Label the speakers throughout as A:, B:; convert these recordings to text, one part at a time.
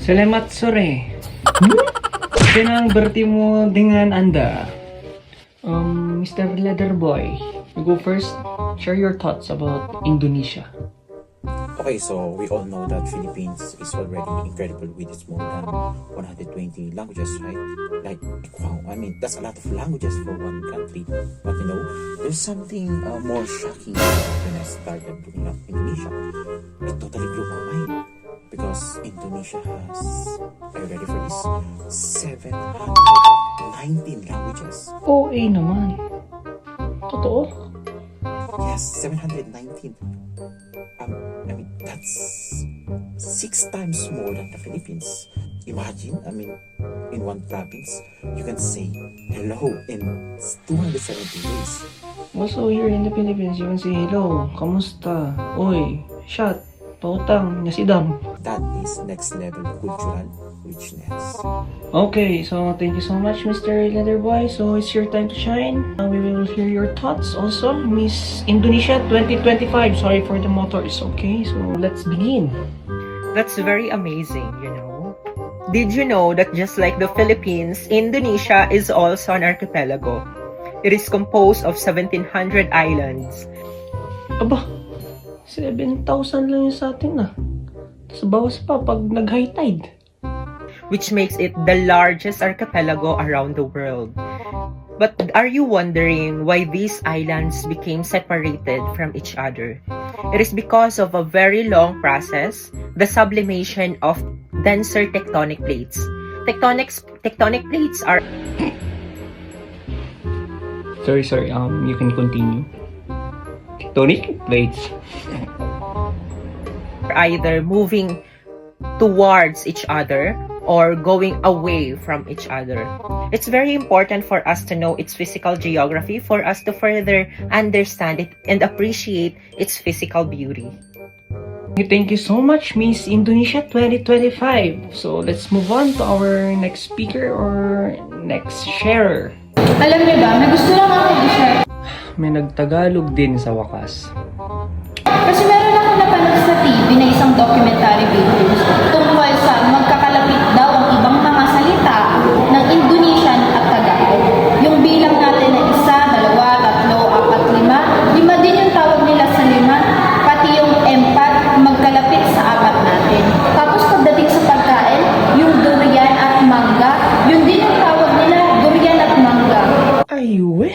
A: Salamat sore. Kenang bertemu dengan Anda. Mr. Leatherboy, you go first. Share your thoughts about Indonesia.
B: Okay, so we all know that Philippines is already incredible with its more than 120 languages, right? Like, wow, I mean, that's a lot of languages for one country. But you know, there's something more shocking when I started looking up Indonesia. It totally blew my mind. Because Indonesia has, are you ready for this? 719 languages.
A: OA naman. Totoo?
B: Yes, 719. I mean, that's 6 times more than the Philippines. Imagine, I mean, in one province, you can say hello in 270 ways.
A: Also here in the Philippines, you can say hello, kamusta, oy, shot, pautang, nasidam.
B: That is next level cultural richness.
A: Okay, so thank you so much, Mr. Leatherboy. So it's your time to shine. We will hear your thoughts also, Miss Indonesia 2025. Sorry for the motors. Okay, so let's begin.
C: That's very amazing, you know. Did you know that just like the Philippines, Indonesia is also an archipelago? It is composed of 1,700 islands.
A: Aba, 7,000 lang yung sa atin ah. Tapos bawas pa pag nag-high tide.
C: Which makes it the largest archipelago around the world. But are you wondering why these islands became separated from each other? It is because of a very long process, the sublimation of denser tectonic plates. Tectonic plates are
A: Sorry, you can continue. Tectonic plates.
C: either moving towards each other or going away from each other. It's very important for us to know its physical geography for us to further understand it and appreciate its physical beauty.
A: Thank you so much, Miss Indonesia 2025. So let's move on to our next speaker or next sharer.
D: Alam niyo ba, may gusto lang ako i-share.
A: May nagtagalog din sa wakas.
D: Kasi meron ako napanood sa TV na isang documentary videos tungkol sa magkakalapit daw ang ibang mga salita ng Indonesian at Tagalog. Yung bilang natin na 1, 2, 3, 4, 5. 5 din yung tawag nila sa 5. Pati yung empat magkalapit sa 4 natin. Tapos pagdating sa pagkain, yung durian at mangga, yun din yung tawag nila, durian at mangga.
A: Ay, we.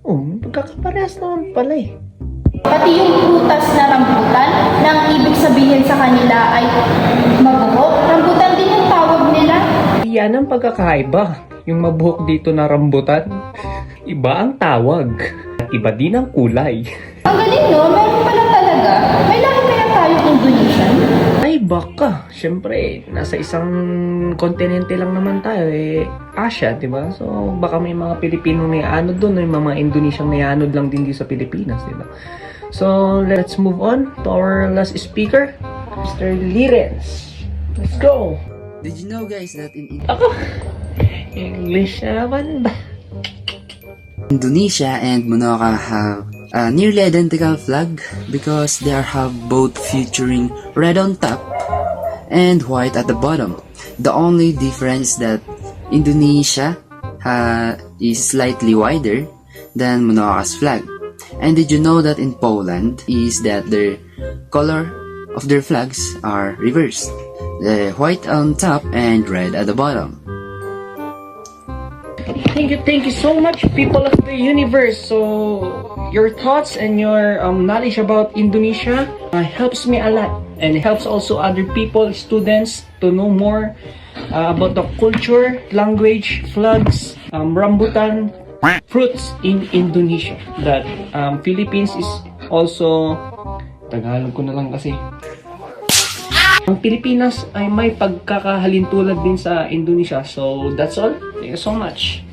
A: Oh, magkakaparehas naman pala eh.
D: Pati yung prutas na rambutan, na ang ibig sabihin sa kanila ay mabuhok. Rambutan din yung tawag nila.
A: Yan ang pagkakaiba. Yung mabuhok dito na rambutan, iba ang tawag. At iba din ang kulay.
D: Ang galing no, meron pala talaga. May lahi kaya tayong Indonesian?
A: Ay, baka. Siyempre, nasa isang kontinente lang naman tayo eh. Asia, di ba? So, baka may mga Pilipino na ianod doon, may mga Indonesian na ianod lang din dito sa Pilipinas, di ba? So, let's move on to our last speaker, Mr. Lirens. Let's go!
E: Did you know guys that in
A: Ako, English na naman ba?
E: Indonesia and Monaco have a nearly identical flag because they have both featuring red on top and white at the bottom. The only difference that Indonesia is slightly wider than Monaco's flag. And did you know that in Poland is that their color of their flags are reversed? The white on top and red at the bottom.
A: Thank you so much, people of the universe. So, your thoughts and your knowledge about Indonesia helps me a lot. And it helps also other people, students, to know more about the culture, language, flags, rambutan, fruits in Indonesia. That Philippines is also, Tagalog ko na lang kasi. Ang Pilipinas ay may pagkakahalintulad din sa Indonesia. So, that's all. Thank you so much.